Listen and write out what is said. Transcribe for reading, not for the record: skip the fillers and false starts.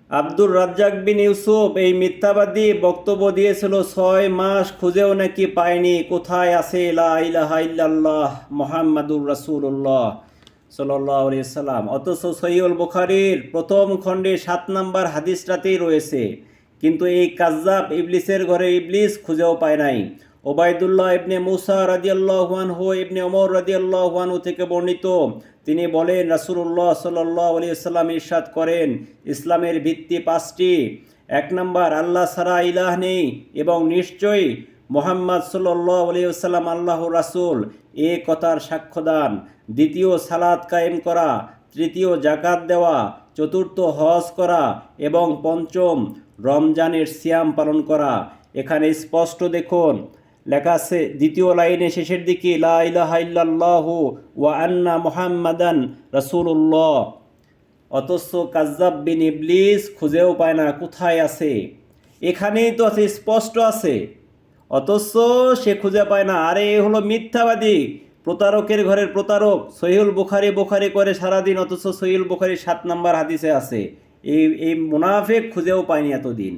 আব্দুর রাজ্জাক বিন ইউসুফ এই মিথ্যাবাদী বক্তব্য দিয়েছিল 6 মাস খুঁজেও নাকি পায়নি কোথায় আছে লা ইলাহা ইল্লাল্লাহ মুহাম্মাদুর রাসূলুল্লাহ সাল্লাল্লাহু আলাইহি সাল্লাম। অথচ সহিহুল বুখারীর প্রথম খণ্ডে 7 নম্বর হাদিসটাতেই রয়েছে, কিন্তু এই কাজ্জাব ইবলিসের ঘরে ইবলিস খুঁজেও পায় নাই। ওবায়দুল্লাহ ইবনে মুসা রাদিয়াল্লাহু আনহু ইবনে ওমর রাদিয়াল্লাহু আনহু থেকে বর্ণিত, তিনি বলেন রাসূলুল্লাহ সাল্লাল্লাহু আলাইহি ওয়াসাল্লাম ইরশাদ করেন, ইসলামের ভিত্তি 5টি। 1 নম্বর, আল্লাহ ছাড়া ইলাহ নেই এবং নিশ্চয়ই মুহাম্মদ সাল্লাল্লাহু আলাইহি ওয়াসাল্লাম আল্লাহর রাসূল, এ কথার সাক্ষ্যদান। 2য়, সালাত কায়েম করা। 3য়, জাকাত দেওয়া। 4র্থ, হজ করা এবং 5ম, রমজানের সিয়াম পালন করা। এখানে স্পষ্ট দেখুন লেখা আছে 2য় লাইনে শেষের দিকে, লা ইলাহা ইল্লাল্লাহু ওয়া আন্না মুহাম্মাদান রাসূলুল্লাহ। অথচ কাজ্জাব বিন ইবলিস খুঁজেও পায় না কোথায় আছে। এখানেই তো আছে, স্পষ্ট আছে, অথচ সে খুঁজে পায় না। আরে এ হলো মিথ্যাবাদী, প্রতারকের ঘরের প্রতারক। সহিহুল বুখারী বুখারী করে সারাদিন, অথচ সহিহুল বুখারীর 7 নম্বর হাদিসে আছে। এই মুনাফিক খুঁজেও পায়নি এতদিন।